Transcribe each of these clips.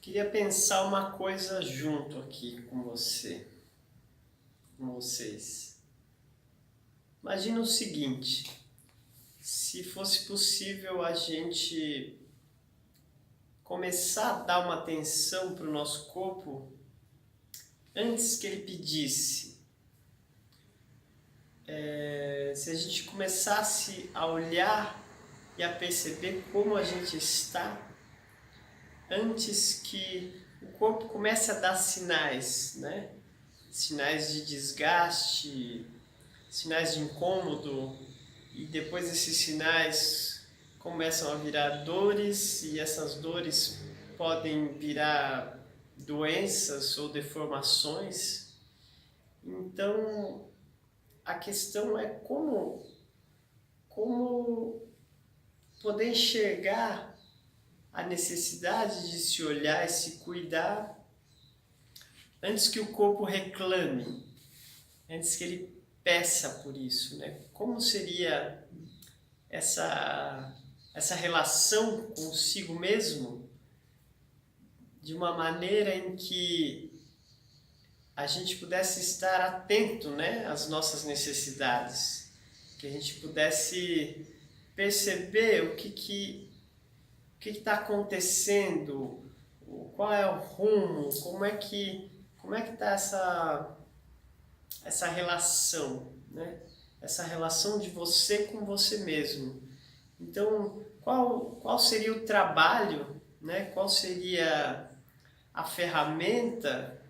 Queria pensar uma coisa junto aqui com com vocês. Imagina o seguinte, se fosse possível a gente começar a dar uma atenção para o nosso corpo antes que ele pedisse. Se a gente começasse a olhar e a perceber como a gente está antes que o corpo comece a dar sinais, né? Sinais de desgaste, sinais de incômodo, e depois esses sinais começam a virar dores, e essas dores podem virar doenças ou deformações. Então, a questão é como poder enxergar a necessidade de se olhar e se cuidar antes que o corpo reclame, antes que ele peça por isso, né? Como seria essa relação consigo mesmo de uma maneira em que a gente pudesse estar atento, né, às nossas necessidades, que a gente pudesse perceber o que está acontecendo, qual é o rumo, como é que está essa relação, né? Essa relação de você com você mesmo. Então, qual seria o trabalho, né? Qual seria a ferramenta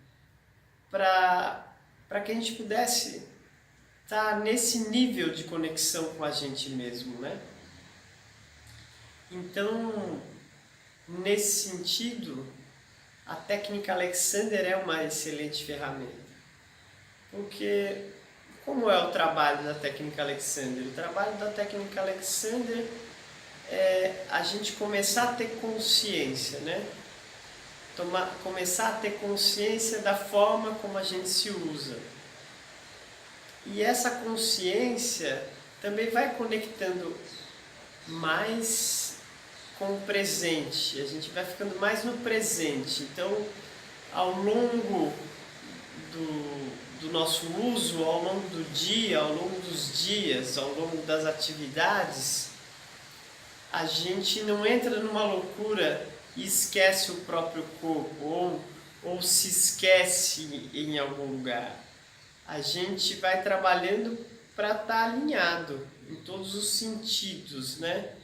para que a gente pudesse estar nesse nível de conexão com a gente mesmo, né? Então, nesse sentido, a técnica Alexander é uma excelente ferramenta. Porque, como é o trabalho da técnica Alexander? O trabalho da técnica Alexander é a gente começar a ter consciência, né? Começar a ter consciência da forma como a gente se usa. E essa consciência também vai conectando mais com o presente. A gente vai ficando mais no presente. Então, ao longo do nosso uso, ao longo do dia, ao longo dos dias, ao longo das atividades, a gente não entra numa loucura e esquece o próprio corpo, ou se esquece em algum lugar. A gente vai trabalhando para estar alinhado em todos os sentidos, né?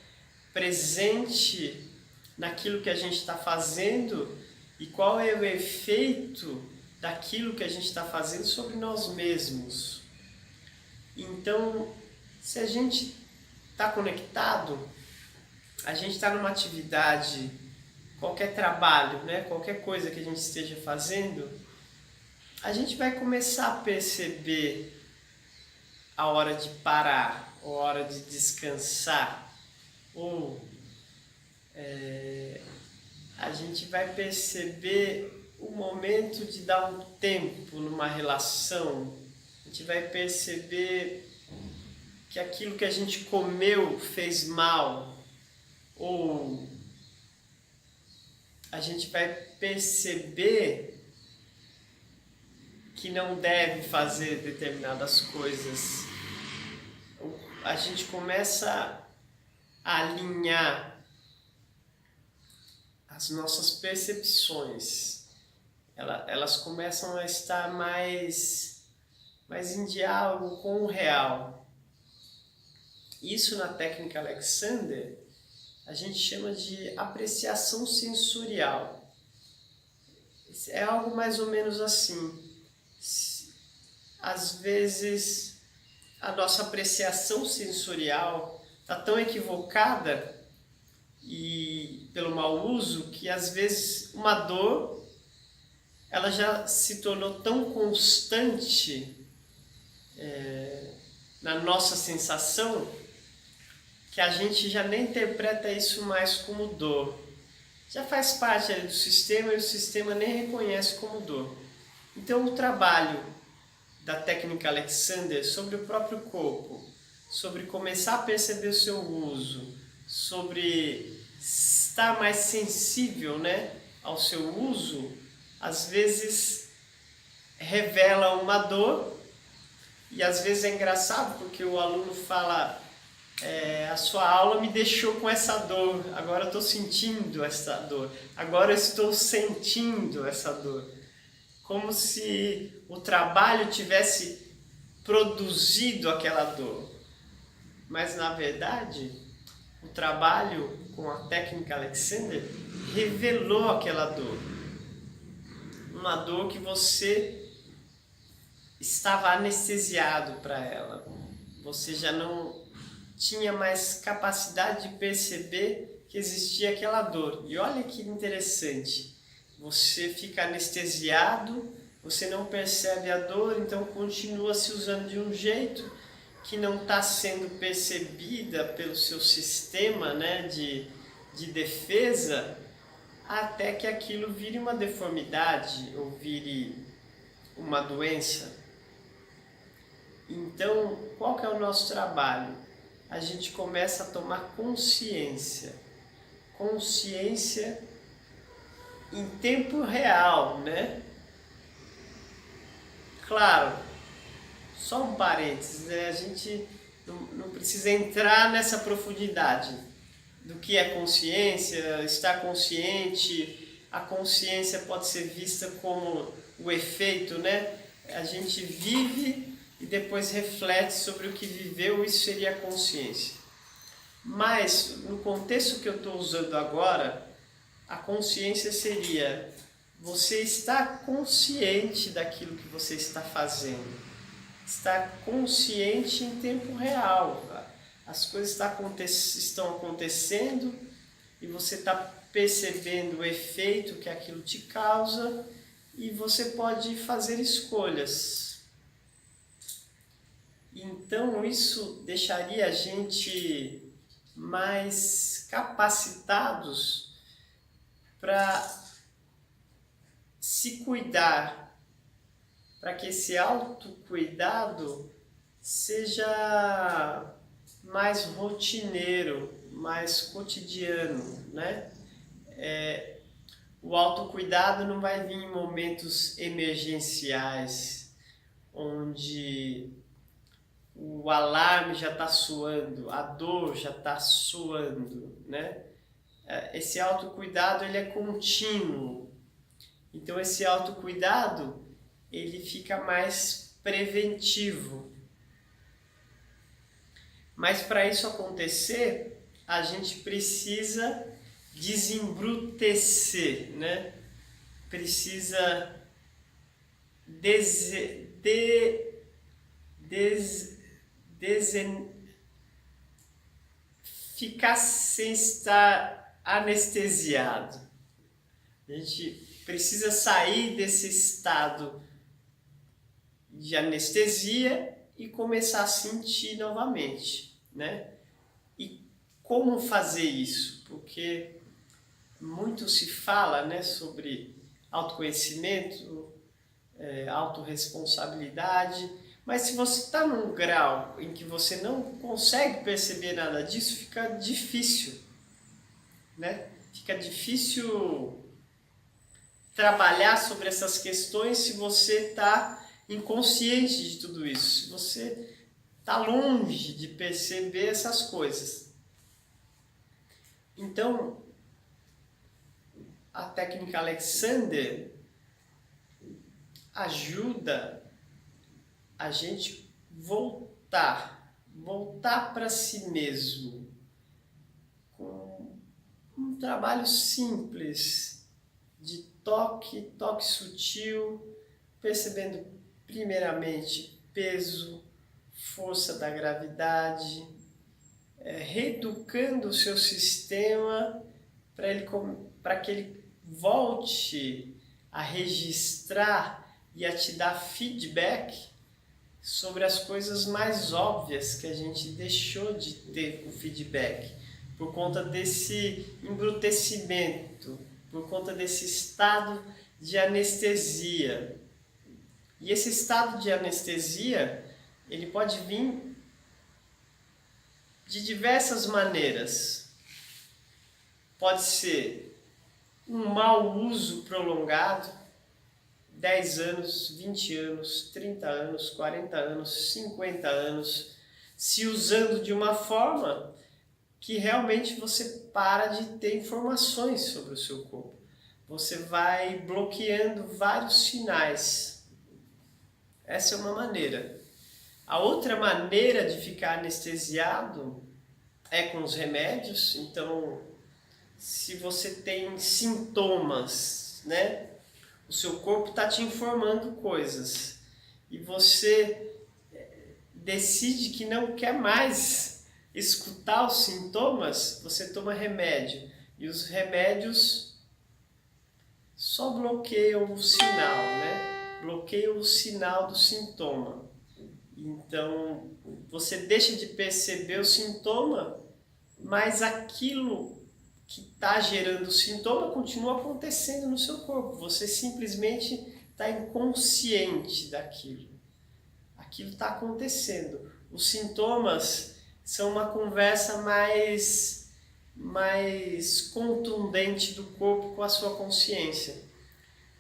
Presente naquilo que a gente está fazendo e qual é o efeito daquilo que a gente está fazendo sobre nós mesmos. Então, se a gente está conectado, a gente está numa atividade, qualquer trabalho, né, qualquer coisa que a gente esteja fazendo, a gente vai começar a perceber a hora de parar, a hora de descansar, ou a gente vai perceber o momento de dar um tempo numa relação, a gente vai perceber que aquilo que a gente comeu fez mal, ou a gente vai perceber que não deve fazer determinadas coisas. A gente começa a alinhar as nossas percepções. Elas começam a estar mais em diálogo com o real. Isso na técnica Alexander a gente chama de apreciação sensorial. É algo mais ou menos assim. Às vezes a nossa apreciação sensorial está tão equivocada e pelo mau uso que às vezes uma dor ela já se tornou tão constante na nossa sensação que a gente já nem interpreta isso mais como dor. Já faz parte do sistema e o sistema nem reconhece como dor. Então o trabalho da técnica Alexander sobre o próprio corpo, sobre começar a perceber o seu uso, sobre estar mais sensível, né? ao seu uso, às vezes revela uma dor, e às vezes é engraçado porque o aluno fala, a sua aula me deixou com essa dor, agora eu estou sentindo essa dor, agora eu estou sentindo essa dor. Como se o trabalho tivesse produzido aquela dor. Mas na verdade, o trabalho com a técnica Alexander revelou aquela dor. Uma dor que você estava anestesiado para ela. Você já não tinha mais capacidade de perceber que existia aquela dor. E olha que interessante, você fica anestesiado, você não percebe a dor, então continua se usando de um jeito que não está sendo percebida pelo seu sistema, né, de defesa, até que aquilo vire uma deformidade ou vire uma doença. Então, qual que é o nosso trabalho? A gente começa a tomar consciência em tempo real, né? Claro, só um parênteses, né? A gente não precisa entrar nessa profundidade do que é consciência, estar consciente. A consciência pode ser vista como o efeito, né? A gente vive e depois reflete sobre o que viveu, isso seria a consciência. Mas, no contexto que eu estou usando agora, a consciência seria você estar consciente daquilo que você está fazendo, estar consciente em tempo real. As coisas estão acontecendo e você está percebendo o efeito que aquilo te causa e você pode fazer escolhas. Então isso deixaria a gente mais capacitados para se cuidar, para que esse autocuidado seja mais rotineiro, mais cotidiano, né? O autocuidado não vai vir em momentos emergenciais, onde o alarme já está soando, a dor já está soando, né? Esse autocuidado ele é contínuo. Então esse autocuidado ele fica mais preventivo. Mas para isso acontecer, a gente precisa desembrutecer, né? Precisa ficar sem estar anestesiado. A gente precisa sair desse estado de anestesia e começar a sentir novamente, né? E como fazer isso? Porque muito se fala, né, sobre autoconhecimento, autorresponsabilidade, mas se você está num grau em que você não consegue perceber nada disso, fica difícil, né? Fica difícil trabalhar sobre essas questões se você está inconsciente de tudo isso, se você está longe de perceber essas coisas. Então, a técnica Alexander ajuda a gente voltar para si mesmo, com um trabalho simples de toque sutil, percebendo primeiramente peso, força da gravidade, reeducando o seu sistema para que ele volte a registrar e a te dar feedback sobre as coisas mais óbvias que a gente deixou de ter o feedback por conta desse embrutecimento, por conta desse estado de anestesia. E esse estado de anestesia, ele pode vir de diversas maneiras. Pode ser um mau uso prolongado, 10 anos, 20 anos, 30 anos, 40 anos, 50 anos, se usando de uma forma que realmente você para de ter informações sobre o seu corpo. Você vai bloqueando vários sinais. Essa é uma maneira. A outra maneira de ficar anestesiado é com os remédios. Então, se você tem sintomas, né? O seu corpo está te informando coisas e você decide que não quer mais escutar os sintomas, você toma remédio. E os remédios só bloqueiam o sinal, né? Bloqueiam o sinal do sintoma. Então, você deixa de perceber o sintoma, mas aquilo que está gerando o sintoma continua acontecendo no seu corpo. Você simplesmente está inconsciente daquilo. Aquilo está acontecendo. Os sintomas são uma conversa mais contundente do corpo com a sua consciência.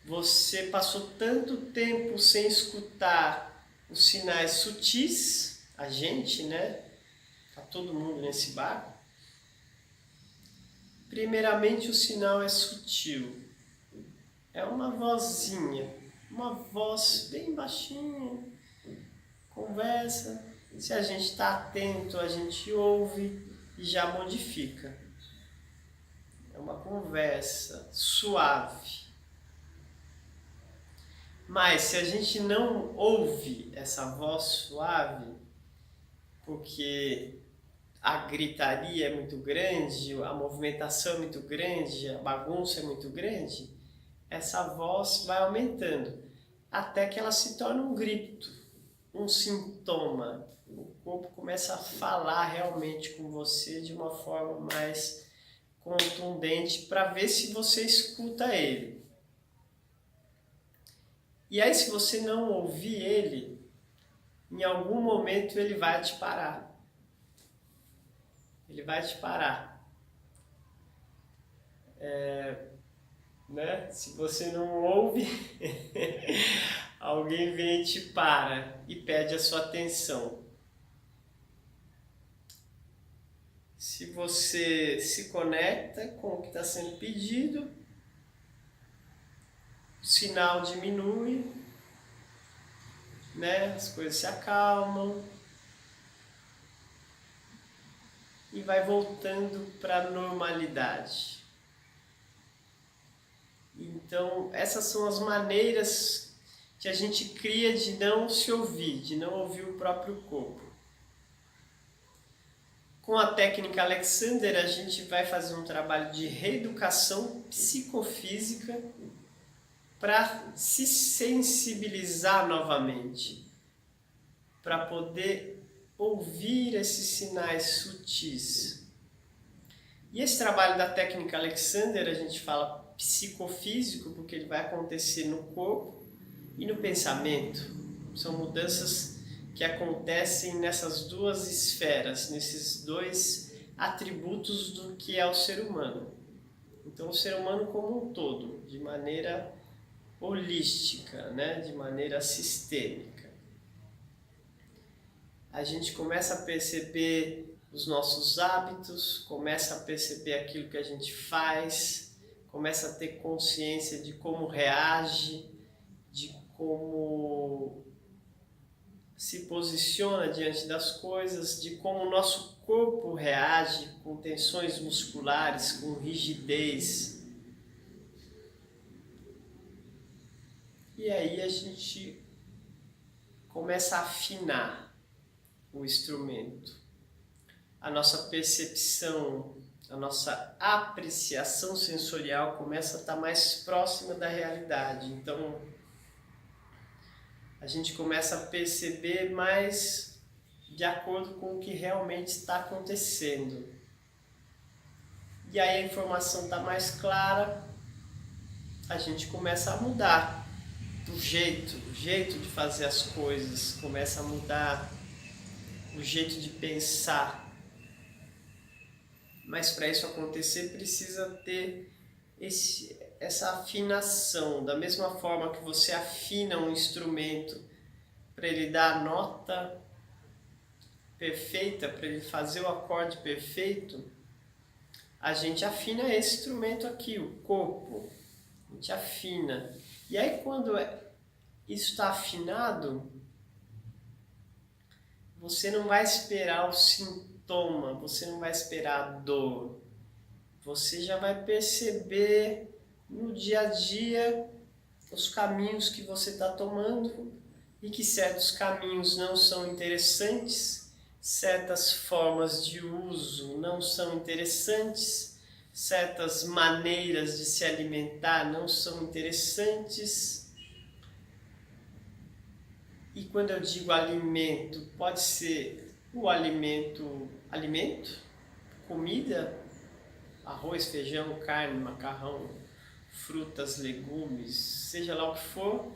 Você passou tanto tempo sem escutar os sinais sutis, a gente, né? Tá todo mundo nesse barco. Primeiramente, o sinal é sutil. É uma vozinha, uma voz bem baixinha, conversa. Se a gente está atento, a gente ouve e já modifica. É uma conversa suave. Mas se a gente não ouve essa voz suave, porque a gritaria é muito grande, a movimentação é muito grande, a bagunça é muito grande, essa voz vai aumentando, até que ela se torna um grito, um sintoma. O corpo começa a falar realmente com você de uma forma mais contundente para ver se você escuta ele. E aí, se você não ouvir ele, em algum momento ele vai te parar. Ele vai te parar. Né? Se você não ouve, alguém vem e te para e pede a sua atenção. Se você se conecta com o que está sendo pedido, o sinal diminui, né? As coisas se acalmam e vai voltando para a normalidade. Então, essas são as maneiras que a gente cria de não se ouvir, de não ouvir o próprio corpo. Com a técnica Alexander, a gente vai fazer um trabalho de reeducação psicofísica para se sensibilizar novamente, para poder ouvir esses sinais sutis. E esse trabalho da técnica Alexander, a gente fala psicofísico, porque ele vai acontecer no corpo e no pensamento. São mudanças que acontecem nessas duas esferas, nesses dois atributos do que é o ser humano. Então, o ser humano como um todo, de maneira holística, né? De maneira sistêmica. A gente começa a perceber os nossos hábitos, começa a perceber aquilo que a gente faz, começa a ter consciência de como reage, de como se posiciona diante das coisas, de como o nosso corpo reage com tensões musculares, com rigidez. E aí a gente começa a afinar o instrumento. A nossa percepção, a nossa apreciação sensorial começa a estar mais próxima da realidade. Então, a gente começa a perceber mais de acordo com o que realmente está acontecendo. E aí a informação está mais clara, a gente começa a mudar o jeito de fazer as coisas, começa a mudar o jeito de pensar. Mas para isso acontecer precisa ter essa afinação, da mesma forma que você afina um instrumento para ele dar a nota perfeita, para ele fazer o acorde perfeito, a gente afina esse instrumento aqui, o corpo, a gente afina. E aí quando isso está afinado, você não vai esperar o sintoma, você não vai esperar a dor. Você já vai perceber no dia a dia os caminhos que você está tomando e que certos caminhos não são interessantes, certas formas de uso não são interessantes, certas maneiras de se alimentar não são interessantes. E quando eu digo alimento, pode ser o alimento, comida, arroz, feijão, carne, macarrão, frutas, legumes, seja lá o que for,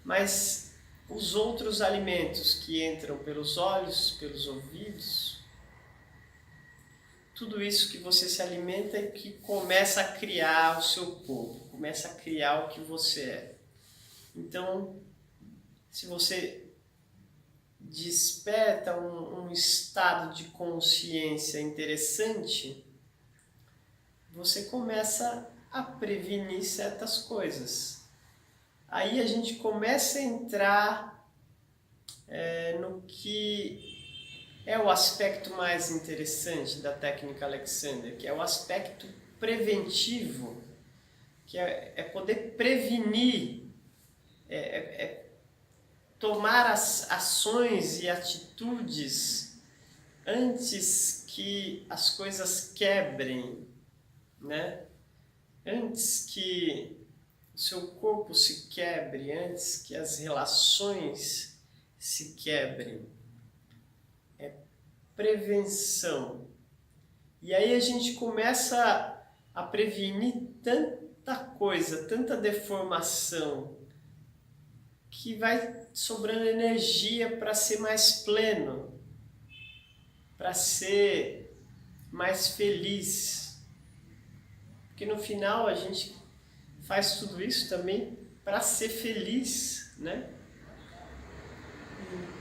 mas os outros alimentos que entram pelos olhos, pelos ouvidos, tudo isso que você se alimenta e que começa a criar o seu corpo, começa a criar o que você é. Então, se você desperta um estado de consciência interessante, você começa a prevenir certas coisas. Aí a gente começa a entrar no que é o aspecto mais interessante da técnica Alexander, que é o aspecto preventivo, que é poder prevenir, tomar as ações e atitudes antes que as coisas quebrem, né? Antes que o seu corpo se quebre, antes que as relações se quebrem. É prevenção. E aí a gente começa a prevenir tanta coisa, tanta deformação, que vai sobrando energia para ser mais pleno, para ser mais feliz. Porque no final a gente faz tudo isso também para ser feliz, né?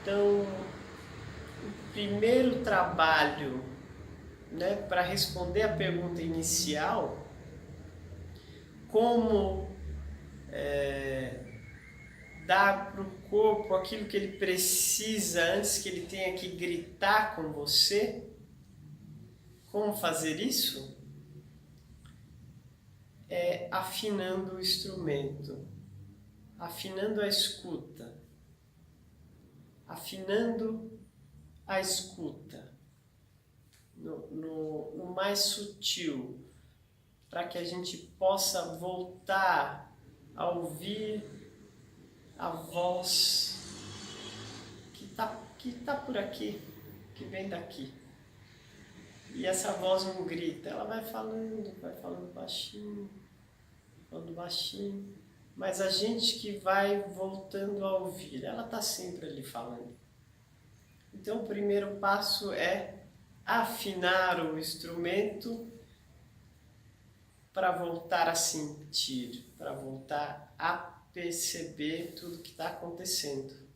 Então, o primeiro trabalho, né, para responder a pergunta inicial, como dar para o corpo aquilo que ele precisa antes que ele tenha que gritar com você, como fazer isso? É afinando o instrumento, afinando a escuta, afinando a escuta no mais sutil, para que a gente possa voltar a ouvir a voz que tá por aqui, que vem daqui. E essa voz não grita, ela vai falando baixinho, mas a gente que vai voltando a ouvir, ela está sempre ali falando. Então o primeiro passo é afinar o instrumento para voltar a sentir, para voltar a perceber tudo que está acontecendo.